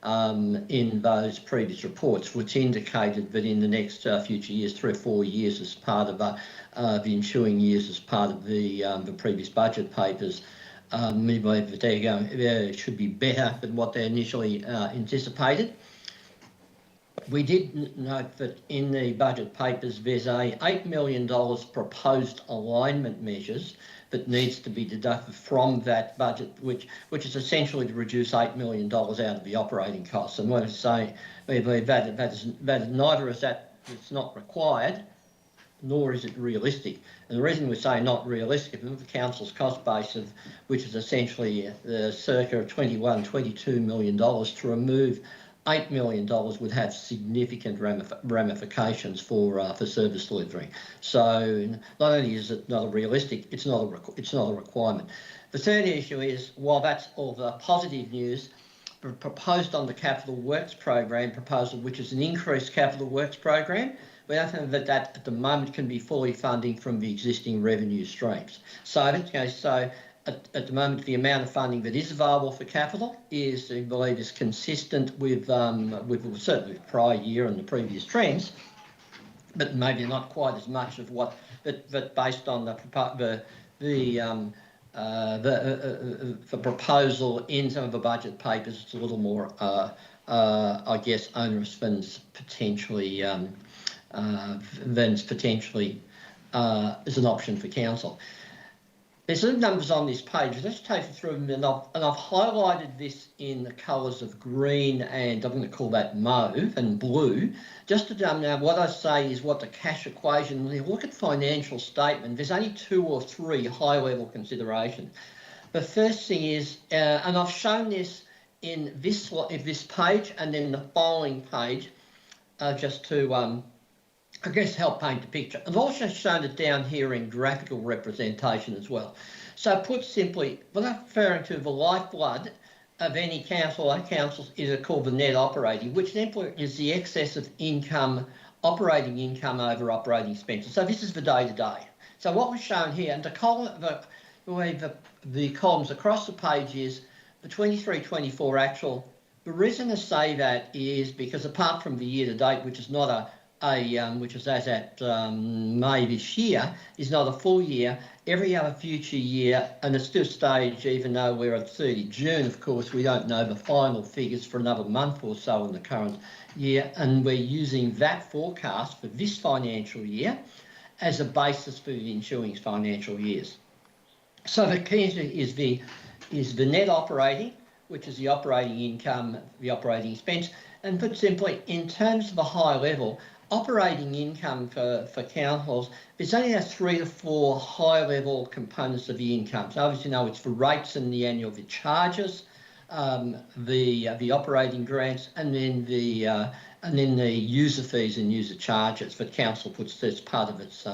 in those previous reports, which indicated that in the next future years, 3 or 4 years, as part of the ensuing years, as part of the previous budget papers, we believe that they should be better than what they initially anticipated. We did note that in the budget papers there's a $8 million proposed alignment measures that needs to be deducted from that budget, which is essentially to reduce $8 million out of the operating costs. And what I say, we believe that neither is that it's not required, nor is it realistic. And the reason we say not realistic, the council's cost base of which is essentially circa $21–22 million, to remove $8 million would have significant ramifications for service delivery. So not only is it not a realistic, it's not a requirement. The third issue is, while that's all the positive news, proposed on the capital works program proposal, which is an increased capital works program, we don't think that at the moment can be fully funding from the existing revenue streams. So at the moment, the amount of funding that is available for capital is, I believe, is consistent with certainly with prior year and the previous trends, but maybe not quite as much of what. But based on the proposal in some of the budget papers, it's a little more, I guess, onerous than potentially is an option for council. There's some numbers on this page. Let's take you through them, and I've highlighted this in the colours of green, and I'm going to call that mauve, and blue. Just to now, what I say is what the cash equation. When you look at financial statement, there's only 2 or 3 high-level considerations. The first thing is, and I've shown this in this page and then the following page, just to I guess help paint the picture. I've also shown it down here in graphical representation as well. So put simply, we're referring to the lifeblood of any council or councils is called the net operating, which simply is the excess of income, operating income over operating expenses. So this is the day-to-day. So what was shown here, and the columns across the page is the 23-24 actual. The reason I say that is because apart from the year-to-date, which is not which is as at May this year, is not a full year. Every other future year, and it's still stage, even though we're at 30 June, of course, we don't know the final figures for another month or so in the current year, and we're using that forecast for this financial year as a basis for the ensuing financial years. So the key is the net operating, which is the operating income, the operating expense, and put simply, in terms of a high level, operating income for councils, there's only 3 to 4 high-level components of the income. So obviously, it's the rates and the annual charges, the operating grants, and then the user fees and user charges that council puts as part of its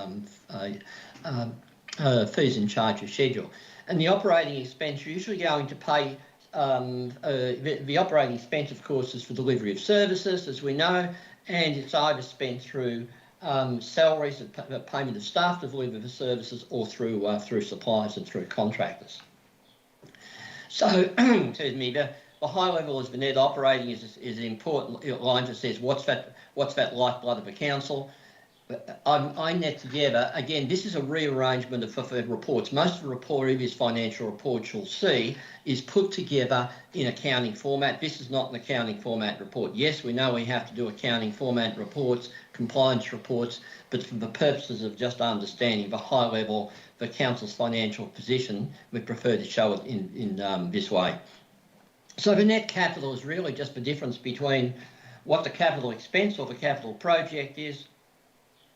fees and charges schedule. And the operating expense, you're usually going to pay. The operating expense, of course, is for delivery of services, as we know, and it's either spent through salaries, the payment of staff to deliver the services, or through suppliers and through contractors. So, excuse me, the high level is the net operating is an important line that says what's that lifeblood of a council. I net together, again, this is a rearrangement of the reports. Most of the previous financial reports you'll see is put together in accounting format. This is not an accounting format report. Yes, we know we have to do accounting format reports, compliance reports, but for the purposes of just understanding the high level, the council's financial position, we prefer to show it in this way. So the net capital is really just the difference between what the capital expense or the capital project is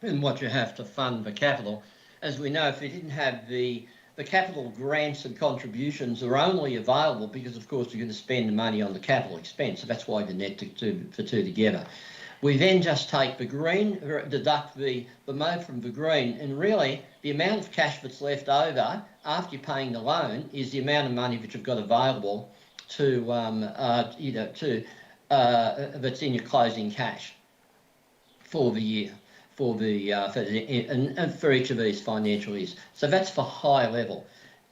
and what you have to fund the capital. As we know, if we didn't have the capital grants and contributions are only available because, of course, you're going to spend the money on the capital expense. So that's why we net the two together. We then just take the green, deduct the mauve from the green, and really the amount of cash that's left over after you're paying the loan is the amount of money that you've got available to that's in your closing cash for the year. For each of these financial years. So that's for high level.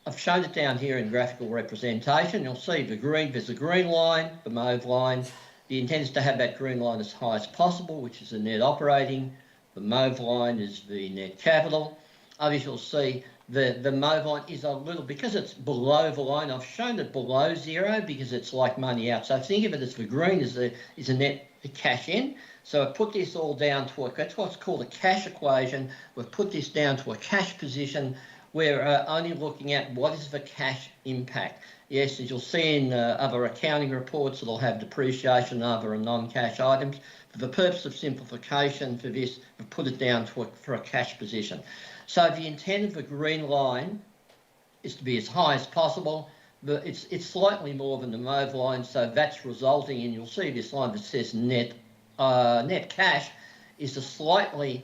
I've shown it down here in graphical representation. You'll see the green, there's a green line, the mauve line, The intent is to have that green line as high as possible, which is the net operating. The mauve line is the net capital. As you'll see, the mauve line is a little, because it's below the line, I've shown it below zero because it's like money out. So think of it as the green is a net cash in. So I put this all down to that's what's called a cash equation. We've put this down to a cash position. We're only looking at what is the cash impact. Yes, as you'll see in other accounting reports, it'll have depreciation and other non-cash items. For the purpose of simplification for this, we've put it down for a cash position. So the intent of the green line is to be as high as possible, but it's slightly more than the mauve line, so that's resulting in, you'll see this line that says net cash is a slightly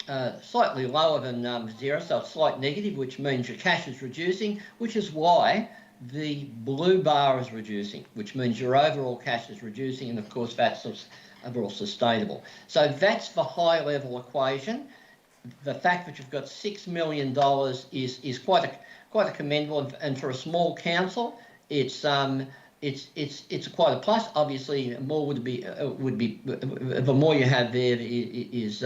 lower than zero, so it's slight negative, which means your cash is reducing, which is why the blue bar is reducing, which means your overall cash is reducing, and of course that's overall sustainable. So that's the high level equation. The fact that you've got $6 million is quite a commendable, and for a small council, it's quite a plus. Obviously, more would be the more you have there is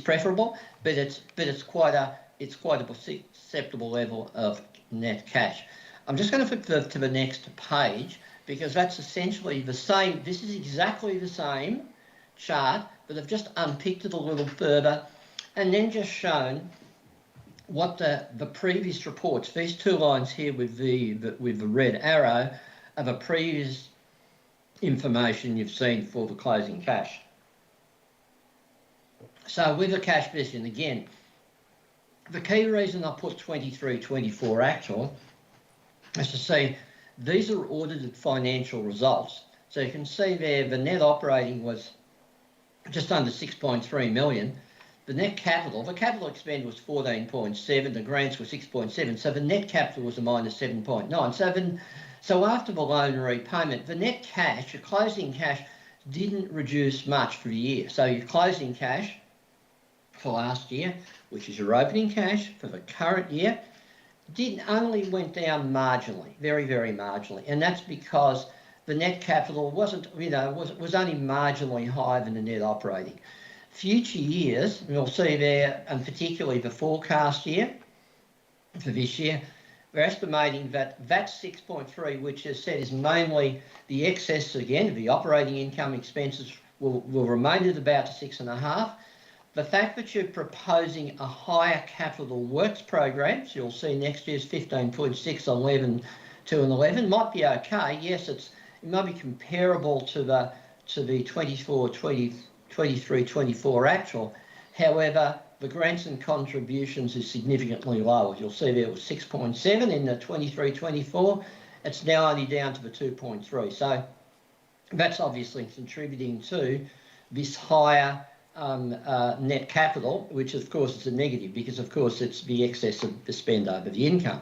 preferable, but it's quite a acceptable level of net cash. I'm just going to flip to the next page because that's essentially the same. This is exactly the same chart, but I've just unpicked it a little further and then just shown what the previous reports, these two lines here with the red arrow, are the previous information you've seen for the closing cash. So with the cash position, again, the key reason I put 23-24 actual is to see these are audited financial results. So you can see there the net operating was just under 6.3 million. The net capital, the capital expend was 14.7, the grants were 6.7, so the net capital was a minus 7.9. So after the loan repayment, the net cash, your closing cash, didn't reduce much for the year. So your closing cash for last year, which is your opening cash for the current year, only went down marginally, very, very marginally, and that's because the net capital was only marginally higher than the net operating. Future years, we'll see there, and particularly the forecast year for this year, we're estimating that 6.3, which as said is mainly the excess again, the operating income expenses will remain at about 6.5. The fact that you're proposing a higher capital works program, so you'll see next year's 15.6 on 11 to an 11 might be okay. Yes, it might be comparable to the 23-24 actual. However, the grants and contributions is significantly lower. You'll see there was 6.7 in the 23-24. It's now only down to the 2.3. So that's obviously contributing to this higher net capital, which of course is a negative because of course it's the excess of the spend over the income.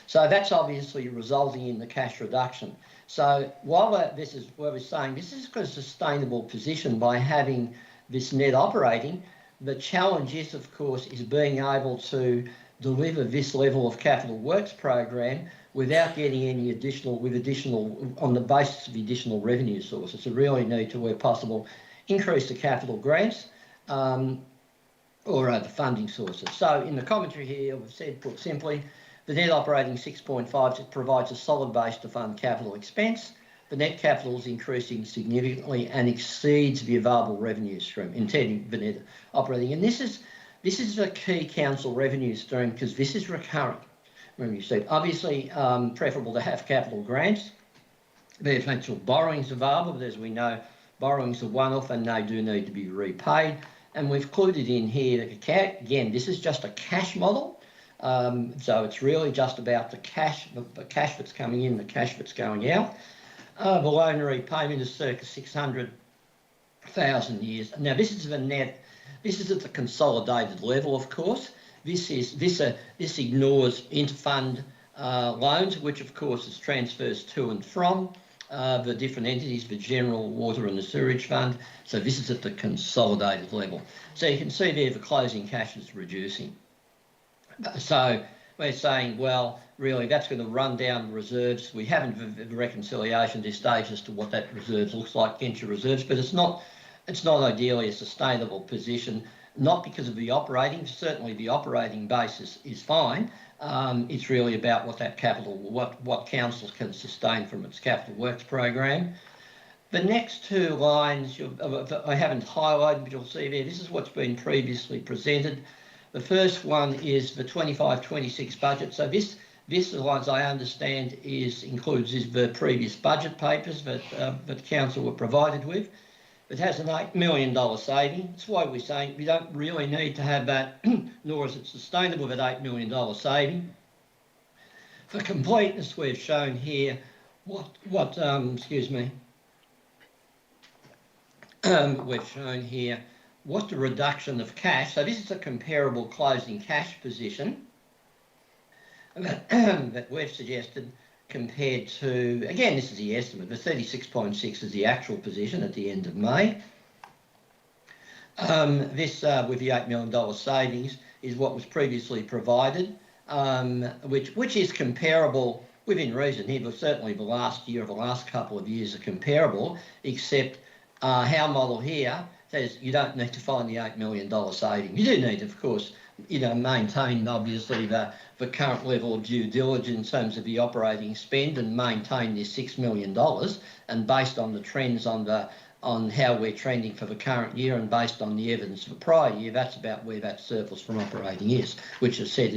So that's obviously resulting in the cash reduction. So while this is what we're saying, this is a sustainable position by having this net operating. The challenge is, of course, is being able to deliver this level of capital works program without getting any additional on the basis of additional revenue sources. So really need to, where possible, increase the capital grants or other funding sources. So in the commentary here, we've said, put simply, the net operating 6.5 provides a solid base to fund capital expense. The net capital is increasing significantly and exceeds the available revenue stream, intending the net operating. And this is the key council revenue stream because this is recurrent revenue stream. Obviously, preferable to have capital grants. There's actual borrowings available, but as we know, borrowings are one-off and they do need to be repaid. And we've included in here, again, this is just a cash model. So it's really just about the cash that's coming in, the cash that's going out. The loan repayment is circa 600,000 years. Now this is the net. This is at the consolidated level, of course. This ignores interfund loans, which of course is transfers to and from the different entities, the general water and the sewerage fund. So this is at the consolidated level. So you can see there the closing cash is reducing. So we're saying, well, really, that's going to run down reserves. We haven't the reconciliation at this stage as to what that reserves looks like against your reserves, but it's not ideally a sustainable position, not because of the operating. Certainly the operating basis is fine. It's really about what that capital, what council can sustain from its capital works program. The next two lines I haven't highlighted, but you'll see there, this is what's been previously presented. The first one is the 25-26 budget. So this, as I understand, includes the previous budget papers that council were provided with. It has an $8 million saving. That's why we're saying we don't really need to have that, nor is it sustainable, that $8 million saving. For completeness, we've shown here we've shown here what the reduction of cash. So this is a comparable closing cash position that we've suggested, compared to, again, this is the estimate, the 36.6 is the actual position at the end of May. This, with the $8 million savings, is what was previously provided, which is comparable within reason here, but certainly the last year or the last couple of years are comparable, except our model here says you don't need to find the $8 million saving. You do need, of course, maintain obviously the current level of due diligence in terms of the operating spend, and maintain this $6 million. And based on the trends on how we're trending for the current year, and based on the evidence of the prior year, that's about where that surplus from operating is, which as said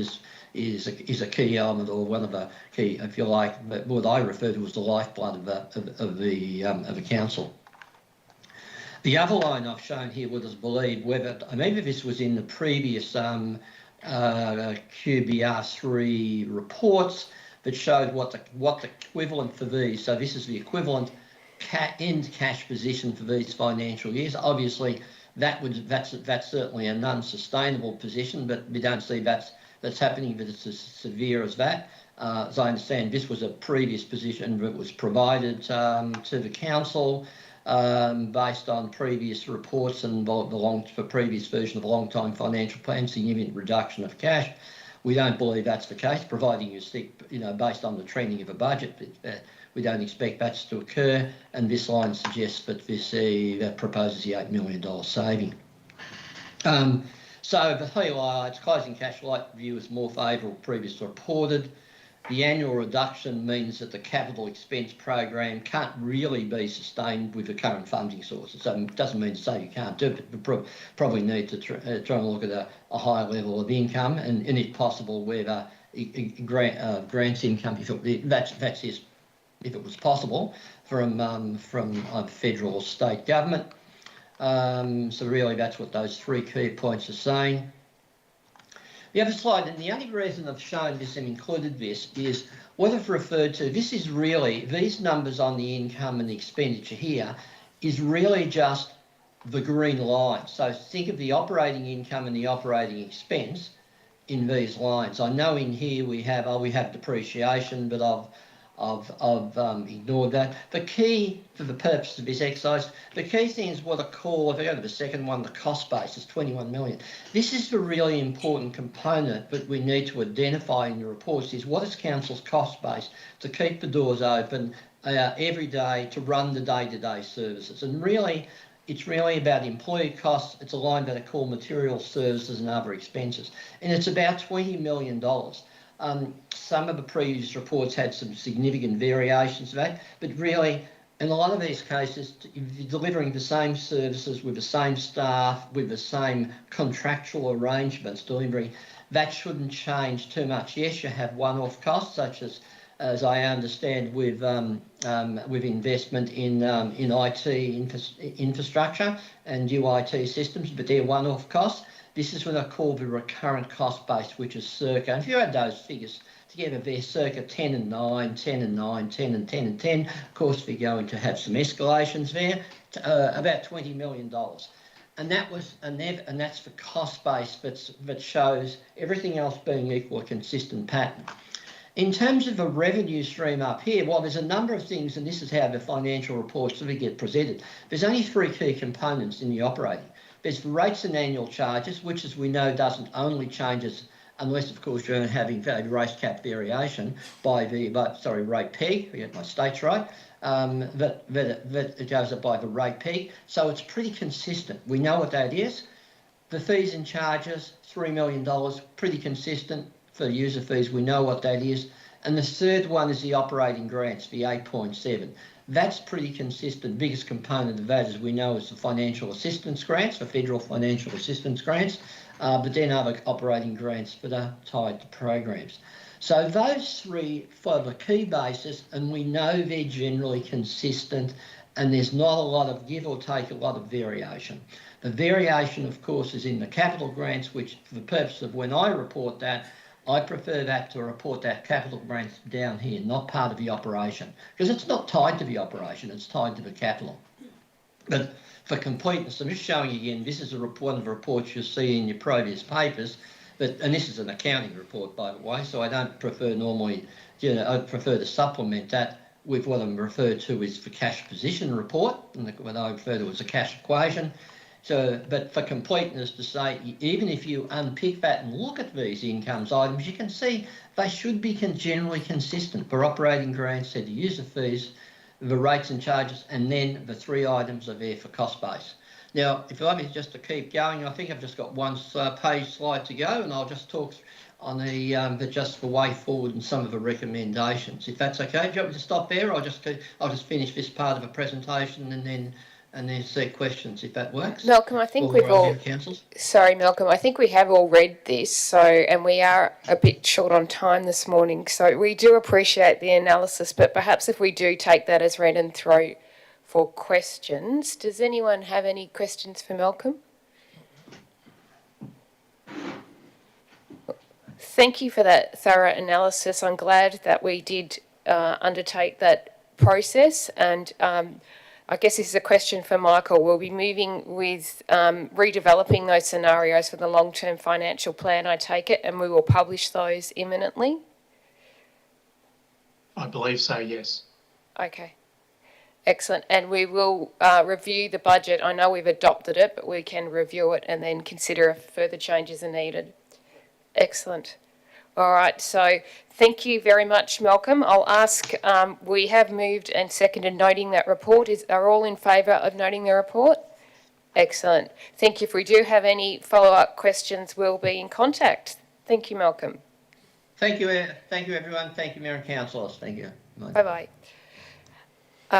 is a key element, or one of the key, if you like, what I refer to as the lifeblood of the council. The other line I've shown here, let us believe, whether maybe this was in the previous QBR3 reports that showed what the equivalent for these. So this is the equivalent end cash position for these financial years. Obviously, that's certainly an unsustainable position, but we don't see that's happening, but it's as severe as that. As I understand, this was a previous position that was provided to the council. Based on previous reports and the previous version of the long-time financial plan, significant reduction of cash. We don't believe that's the case, providing you stick, based on the trending of a budget. We don't expect that to occur, and this line suggests that that proposes the $8 million saving. So the highlights: closing cash light view is more favourable previously reported. The annual reduction means that the capital expense program can't really be sustained with the current funding sources. So it doesn't mean to say you can't do it, but probably need to try and look at a higher level of income, and if possible, where grants income, that's if it was possible, from federal or state government. So really, that's what those three key points are saying. The other slide, and the only reason I've shown this and included this, is what I've referred to. This is really, these numbers on the income and the expenditure here is really just the green line. So think of the operating income and the operating expense in these lines. I know in here we have depreciation, but I've ignored that. The key, for the purpose of this exercise, the key thing is what I call, if I go to the second one, the cost base is 21 million. This is the really important component that we need to identify in your reports, is what is council's cost base to keep the doors open every day, to run the day-to-day services. And really, it's really about employee costs. It's a line that I call material services and other expenses. And it's about $20 million. Some of the previous reports had some significant variations of that, but really, in a lot of these cases, if you're delivering the same services with the same staff, with the same contractual arrangements delivery, that shouldn't change too much. Yes, you have one-off costs, such as I understand, with investment in IT infrastructure and new IT systems, but they're one-off costs. This is what I call the recurrent cost base, which is circa, and if you add those figures together, they're circa 10 and 9, 10 and 9, 10 and 10 and 10. Of course, we're going to have some escalations there, about $20 million. And that's the cost base that shows, everything else being equal, a consistent pattern. In terms of the revenue stream up here, well, there's a number of things, and this is how the financial reports sort of get presented. There's only three key components in the operating. There's the rates and annual charges, which, as we know, doesn't only change unless of course you're having race cap variation by rate peg, I get my states right, that it goes up by the rate peg. So it's pretty consistent. We know what that is. The fees and charges, $3 million, pretty consistent for user fees. We know what that is. And the third one is the operating grants, the 8.7. That's pretty consistent. Biggest component of that, as we know, is the financial assistance grants, the federal financial assistance grants, but then other operating grants that are tied to programs. So those three form the key basis, and we know they're generally consistent, and there's not a lot of give or take, a lot of variation. The variation, of course, is in the capital grants, which for the purpose of when I report that, I prefer that to report that capital grants down here, not part of the operation, because it's not tied to the operation, it's tied to the capital. But for completeness, I'm just showing you again, this is one of the reports you'll see in your previous papers, and this is an accounting report, by the way, so I don't prefer normally, I prefer to supplement that with what I'm referred to as the cash position report, and what I refer to as a cash equation. So, but for completeness to say, even if you unpick that and look at these incomes items, you can see they should be generally consistent for operating grants, the user fees, the rates and charges, and then the three items are there for cost base. Now, if you like me just to keep going, I think I've just got one page slide to go, and I'll just talk on the way forward and some of the recommendations, if that's okay. Do you want me to stop there, or I'll just finish this part of the presentation and then see questions, if that works. Malcolm, I think we've all... Sorry, Malcolm, I think we have all read this, and we are a bit short on time this morning, so we do appreciate the analysis, but perhaps if we do take that as read and throw for questions. Does anyone have any questions for Malcolm? Thank you for that thorough analysis. I'm glad that we did undertake that process, and I guess this is a question for Michael. We'll be moving with redeveloping those scenarios for the long-term financial plan, I take it, and we will publish those imminently? I believe so, yes. Okay. Excellent. And we will review the budget. I know we've adopted it, but we can review it and then consider if further changes are needed. Excellent. All right, so thank you very much, Malcolm. I'll ask, we have moved and seconded noting that report. Are all in favour of noting the report? Excellent. Thank you. If we do have any follow-up questions, we'll be in contact. Thank you, Malcolm. Thank you, everyone. Thank you, Mayor and Councillors. Thank you. Bye-bye.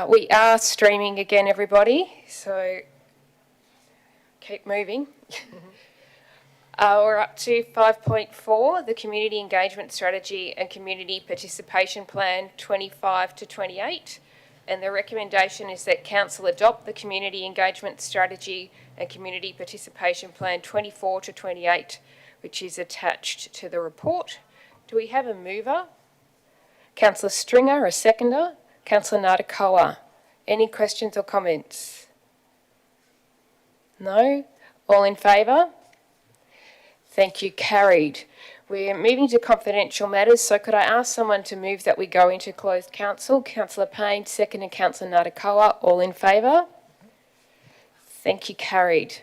We are streaming again, everybody, so keep moving. We're up to 5.4, the Community Engagement Strategy and Community Participation Plan 25 to 28. And the recommendation is that Council adopt the Community Engagement Strategy and Community Participation Plan 24 to 28, which is attached to the report. Do we have a mover? Councillor Stringer, a seconder. Councillor Ngartakoa. Any questions or comments? No? All in favour? Thank you. Carried. We're moving to confidential matters, so could I ask someone to move that we go into closed council? Councillor Payne, second, and Councillor Ngartakoa. All in favour? Thank you. Carried.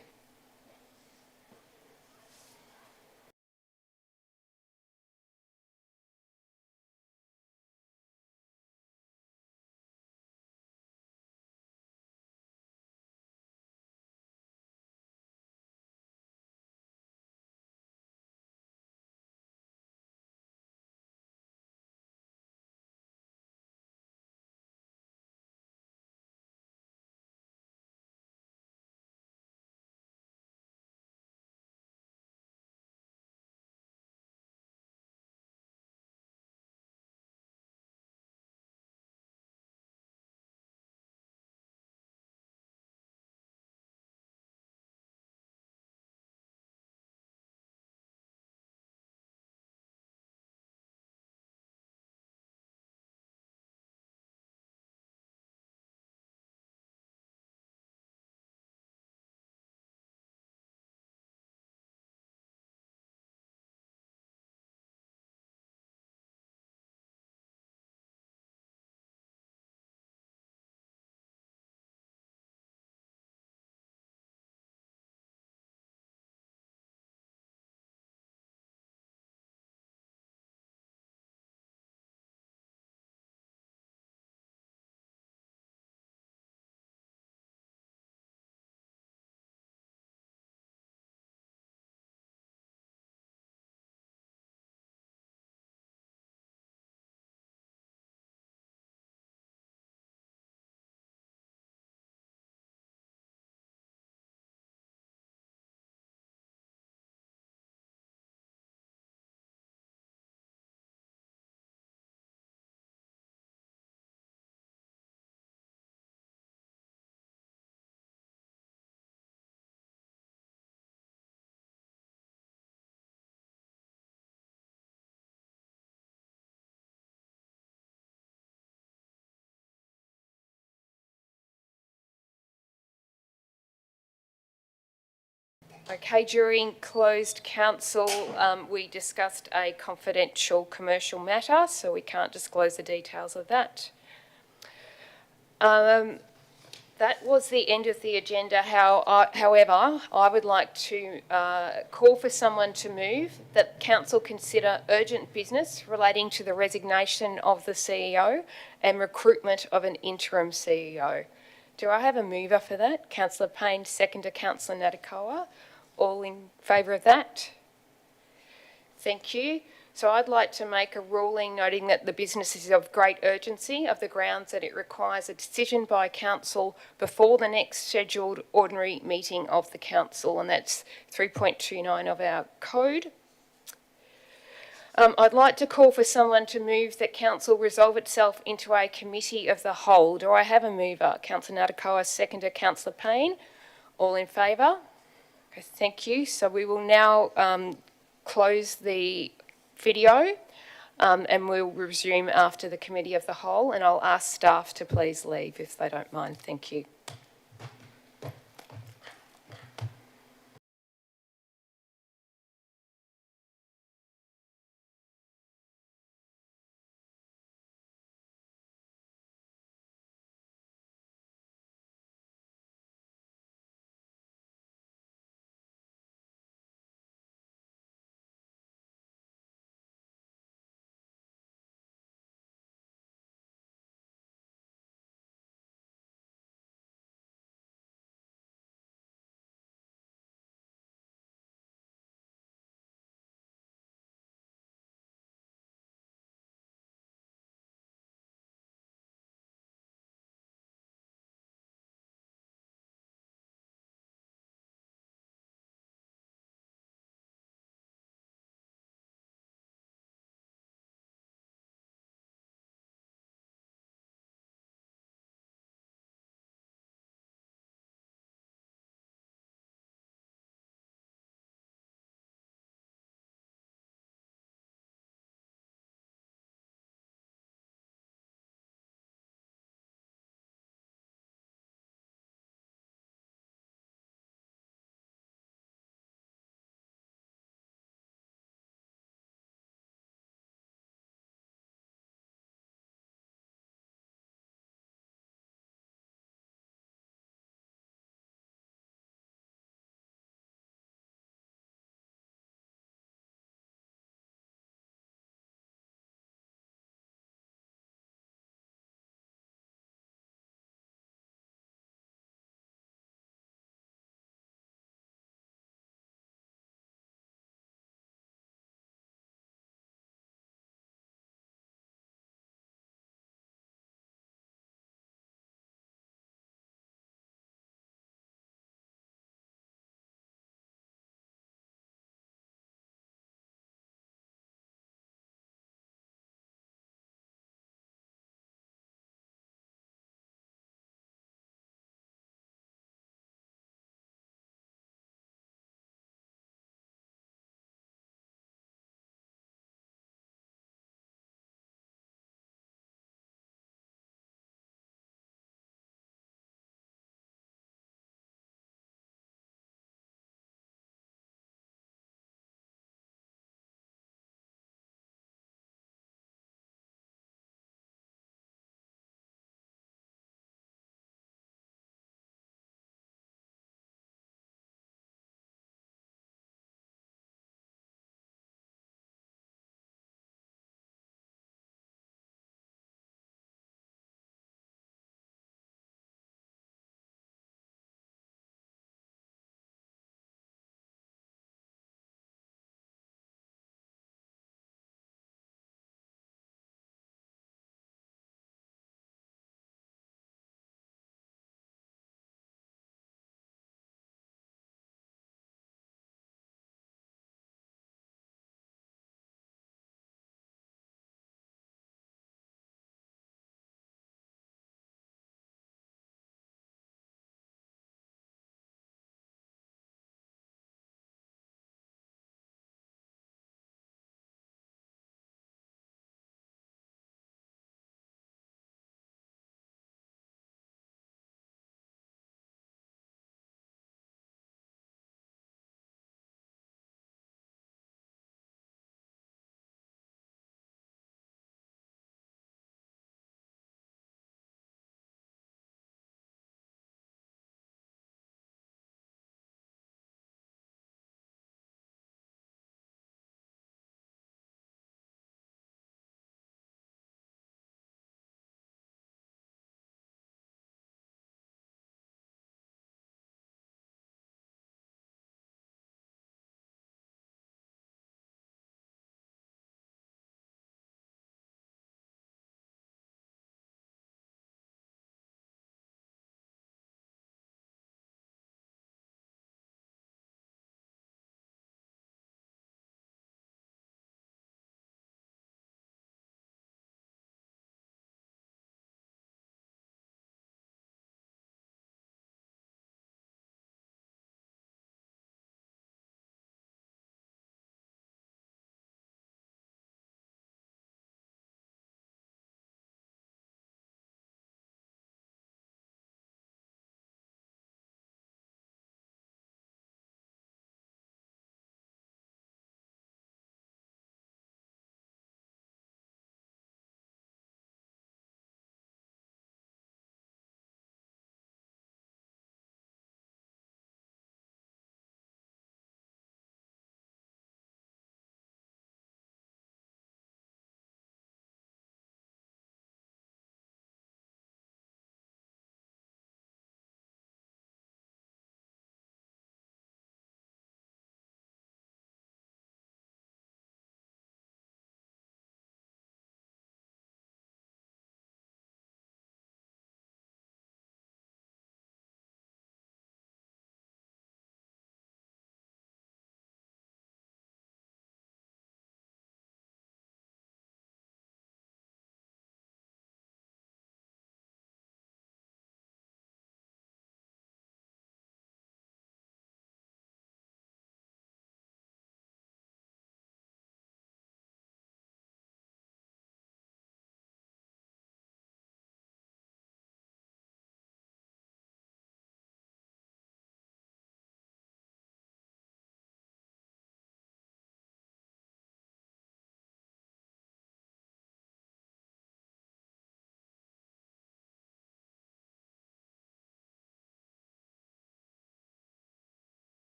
Okay, during closed council, we discussed a confidential commercial matter, so we can't disclose the details of that. That was the end of the agenda. However, I would like to call for someone to move that council consider urgent business relating to the resignation of the CEO and recruitment of an interim CEO. Do I have a mover for that? Councillor Payne, seconder Councillor Natikoa. All in favour of that? Thank you. So I'd like to make a ruling noting that the business is of great urgency of the grounds that it requires a decision by council before the next scheduled ordinary meeting of the council, and that's 3.29 of our code. I'd like to call for someone to move that council resolve itself into a committee of the whole. Do I have a mover? Councillor Natikoa, seconder Councillor Payne. All in favour? Okay, thank you. So we will now close the video and we'll resume after the committee of the whole, and I'll ask staff to please leave if they don't mind. Thank you.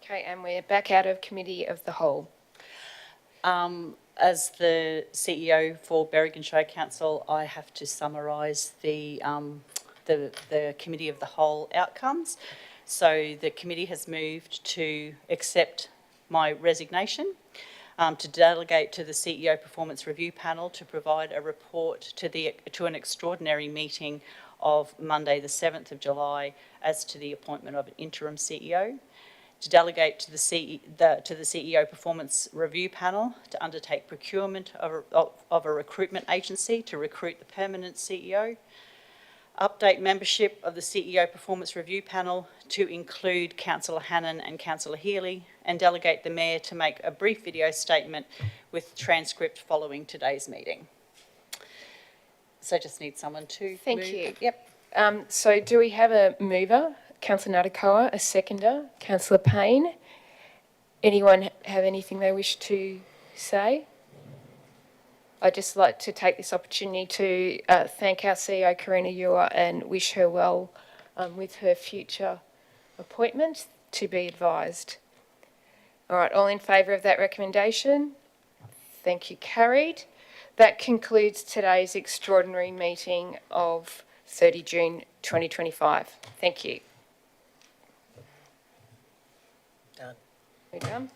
Okay, and we're back out of Committee of the Whole. As the CEO for Berrigan Shire Council, I have to summarise the Committee of the Whole outcomes. So the committee has moved to accept my resignation, to delegate to the CEO Performance Review Panel to provide a report to an extraordinary meeting of Monday the 7th of July as to the appointment of an interim CEO, to delegate to the CEO Performance Review Panel to undertake procurement of a recruitment agency to recruit the permanent CEO, update membership of the CEO Performance Review Panel to include Councillor Hannan and Councillor Healy, and delegate the Mayor to make a brief video statement with transcript following today's meeting. So just need someone to Thank move. you. Yep. So do we have a mover? Councillor Natikoa, a seconder. Councillor Payne. Anyone have anything they wish to say? I'd just like to take this opportunity to thank our CEO, Karina Ewer, and wish her well with her future appointment, to be advised. All right, all in favour of that recommendation? Thank you, carried. That concludes today's extraordinary meeting of 30 June 2025. Thank you. Done. We're done.